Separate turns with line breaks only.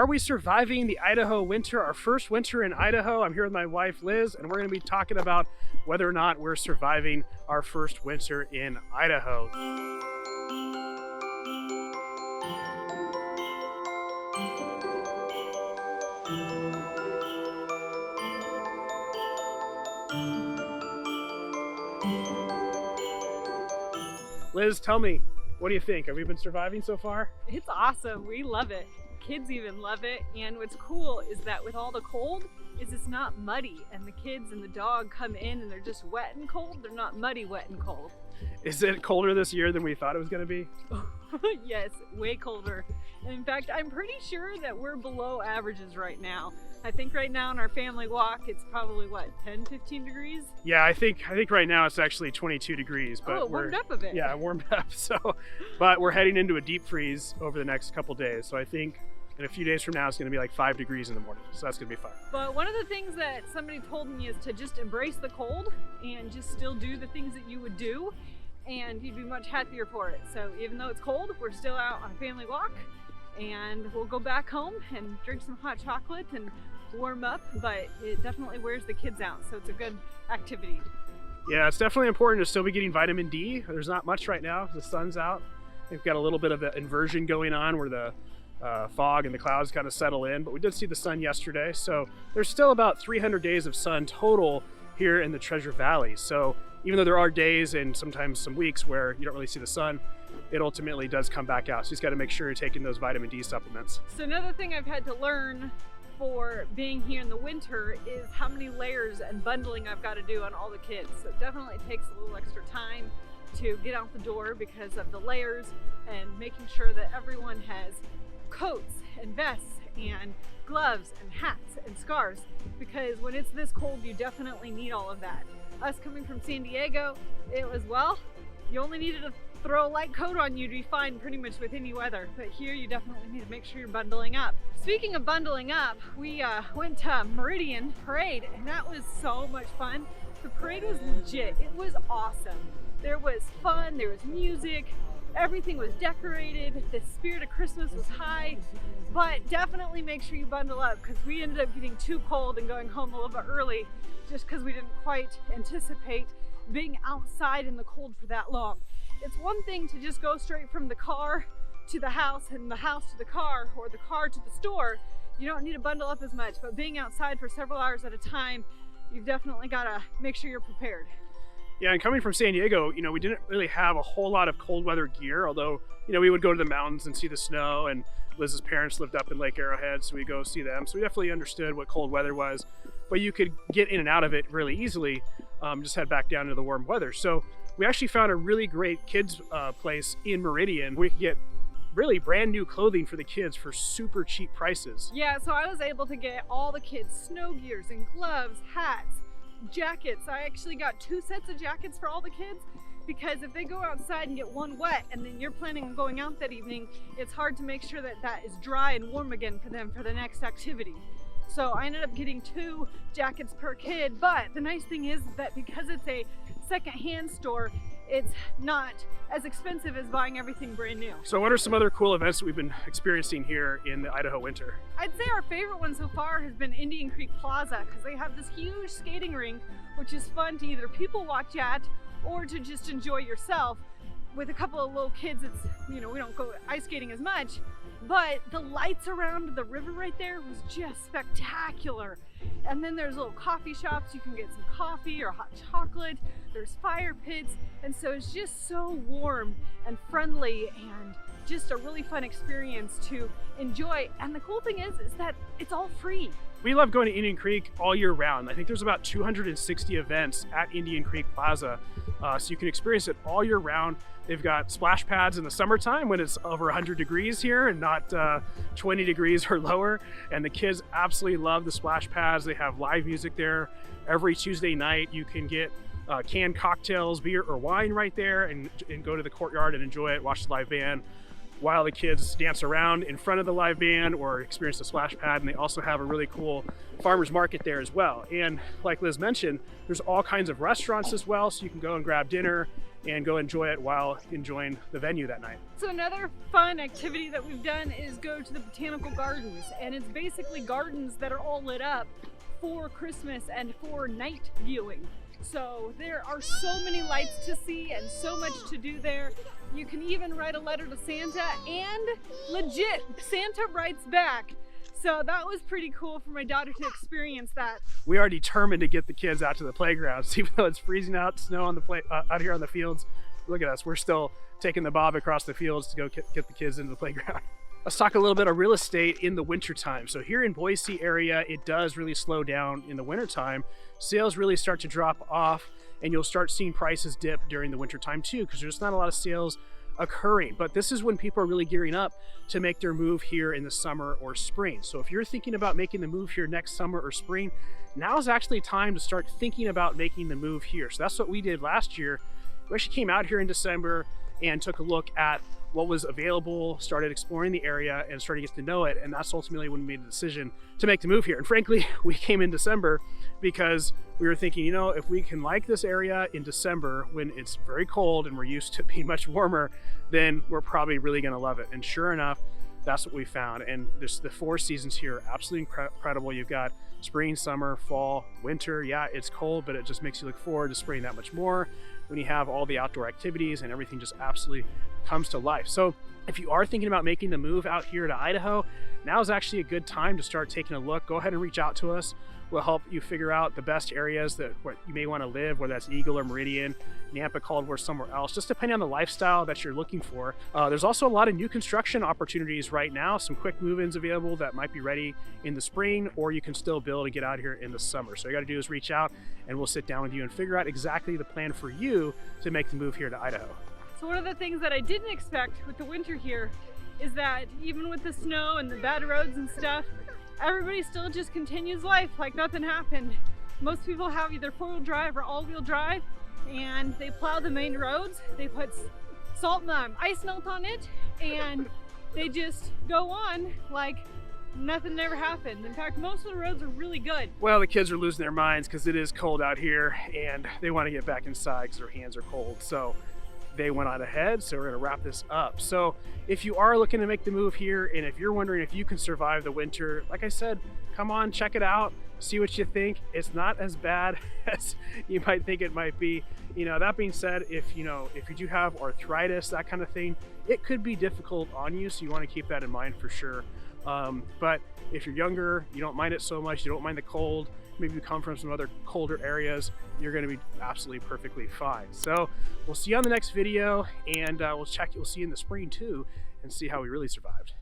Are we surviving the Idaho winter, our first winter in Idaho? I'm here with my wife, Liz, and we're going to be talking about whether or not we're surviving our first winter in Idaho. Liz, tell me, what do you think? Have we been surviving so far?
It's awesome. We love it. Kids even love it. And what's cool is that with all the cold, it's not muddy, and the kids and the dog come in and they're just wet and cold. They're not muddy, wet and cold.
Is it colder this year than we thought it was going to be?
Yes, way colder. And in fact, I'm pretty sure that we're below averages right now. I think right now in our family walk, it's probably what, 10, 15 degrees?
Yeah, I think right now it's actually 22 degrees. But
it warmed up a bit.
Yeah, it warmed up. But we're heading into a deep freeze over the next couple days. So I think in a few days from now, it's going to be like 5 degrees in the morning. So that's going to be fun. But
one of the things that somebody told me is to just embrace the cold and just still do the things that you would do, and you'd be much happier for it. So even though it's cold, we're still out on a family walk, and we'll go back home and drink some hot chocolate and warm up, but it definitely wears the kids out, so it's a good activity.
Yeah, it's definitely important to still be getting vitamin D. There's not much right now. The sun's out. We've got a little bit of an inversion going on where the fog and the clouds kind of settle in, but we did see the sun yesterday. So there's still about 300 days of sun total here in the Treasure Valley. So even though there are days and sometimes some weeks where you don't really see the sun, it ultimately does come back out. So you just got to make sure you're taking those vitamin D supplements.
So another thing I've had to learn for being here in the winter is how many layers and bundling I've got to do on all the kids. So it definitely takes a little extra time to get out the door because of the layers and making sure that everyone has coats and vests and gloves and hats and scarves, because when it's this cold you definitely need all of that. Us coming from San Diego, it was, well, you only needed to throw a light coat on you to be fine pretty much with any weather, but here you definitely need to make sure you're bundling up. Speaking of bundling up, we went to Meridian Parade, and that was so much fun. The parade was legit. It was awesome. There was fun, there was music, everything was decorated, the spirit of Christmas was high, but definitely make sure you bundle up, because we ended up getting too cold and going home a little bit early just because we didn't quite anticipate being outside in the cold for that long. It's one thing to just go straight from the car to the house and the house to the car, or the car to the store. You don't need to bundle up as much, but being outside for several hours at a time, you've definitely got to make sure you're prepared.
Yeah, and coming from San Diego, we didn't really have a whole lot of cold weather gear, although, we would go to the mountains and see the snow, and Liz's parents lived up in Lake Arrowhead, so we go see them. So we definitely understood what cold weather was, but you could get in and out of it really easily, just head back down to the warm weather. So we actually found a really great kids place in Meridian. We could get really brand new clothing for the kids for super cheap prices.
Yeah, so I was able to get all the kids snow gears and gloves, hats, jackets. I actually got 2 sets of jackets for all the kids, because if they go outside and get one wet and then you're planning on going out that evening, it's hard to make sure that that is dry and warm again for them for the next activity. So I ended up getting 2 jackets per kid, but the nice thing is that because it's a second-hand store, it's not as expensive as buying everything brand new.
So what are some other cool events that we've been experiencing here in the Idaho winter?
I'd say our favorite one so far has been Indian Creek Plaza, because they have this huge skating rink, which is fun to either people watch at or to just enjoy yourself. With a couple of little kids, it's, we don't go ice skating as much, but the lights around the river right there was just spectacular. And then there's little coffee shops. You can get some coffee or hot chocolate. There's fire pits. And so it's just so warm and friendly and just a really fun experience to enjoy. And the cool thing is that it's all free.
We love going to Indian Creek all year round. I think there's about 260 events at Indian Creek Plaza. So you can experience it all year round. They've got splash pads in the summertime when it's over 100 degrees here and not 20 degrees or lower. And the kids absolutely love the splash pads. They have live music there. Every Tuesday night you can get canned cocktails, beer or wine right there, and go to the courtyard and enjoy it, watch the live band while the kids dance around in front of the live band or experience the splash pad. And they also have a really cool farmers market there as well. And like Liz mentioned, there's all kinds of restaurants as well, so you can go and grab dinner and go enjoy it while enjoying the venue that night.
So another fun activity that we've done is go to the botanical gardens, and it's basically gardens that are all lit up for Christmas and for night viewing. So there are so many lights to see and so much to do there. You can even write a letter to Santa, and legit, Santa writes back. So that was pretty cool for my daughter to experience that.
We are determined to get the kids out to the playgrounds, even though it's freezing out, snow on the out here on the fields. Look at us, we're still taking the bob across the fields to go get the kids into the playground. Let's talk a little bit of real estate in the wintertime. So here in Boise area, it does really slow down in the wintertime. Sales really start to drop off, and you'll start seeing prices dip during the wintertime too, because there's not a lot of sales occurring. But this is when people are really gearing up to make their move here in the summer or spring. So if you're thinking about making the move here next summer or spring, now is actually time to start thinking about making the move here. So that's what we did last year. We actually came out here in December and took a look at what was available, started exploring the area, and started to get to know it. And that's ultimately when we made the decision to make the move here. And frankly, we came in December because we were thinking, you know, if we can like this area in December when it's very cold and we're used to being much warmer, then we're probably really gonna love it. And sure enough, that's what we found. And there's the 4 seasons here, absolutely incredible. You've got spring, summer, fall, winter. Yeah, it's cold, but it just makes you look forward to spring that much more when you have all the outdoor activities and everything just absolutely comes to life. So if you are thinking about making the move out here to Idaho, now is actually a good time to start taking a look. Go ahead and reach out to us. We'll help you figure out the best areas that where you may want to live, whether that's Eagle or Meridian, Nampa, Caldwell, somewhere else, just depending on the lifestyle that you're looking for. There's also a lot of new construction opportunities right now, some quick move-ins available that might be ready in the spring, or you can still build and get out here in the summer. So all you gotta do is reach out and we'll sit down with you and figure out exactly the plan for you to make the move here to Idaho.
So one of the things that I didn't expect with the winter here is that even with the snow and the bad roads and stuff, everybody still just continues life like nothing happened. Most people have either 4-wheel drive or all-wheel drive, and they plow the main roads. They put salt and ice melt on it, and they just go on like nothing ever happened. In fact, most of the roads are really good.
Well, the kids are losing their minds because it is cold out here, and they want to get back inside because their hands are cold. So they went on ahead, so we're going to wrap this up. So if you are looking to make the move here, and if you're wondering if you can survive the winter, like I said, come on, check it out, see what you think. It's not as bad as you might think it might be. You know, that being said, if you do have arthritis, that kind of thing, it could be difficult on you, so you want to keep that in mind for sure. But if you're younger, you don't mind it so much, you don't mind the cold, maybe you come from some other colder areas, you're going to be absolutely perfectly fine. So we'll see you on the next video, and we'll see you in the spring too and see how we really survived.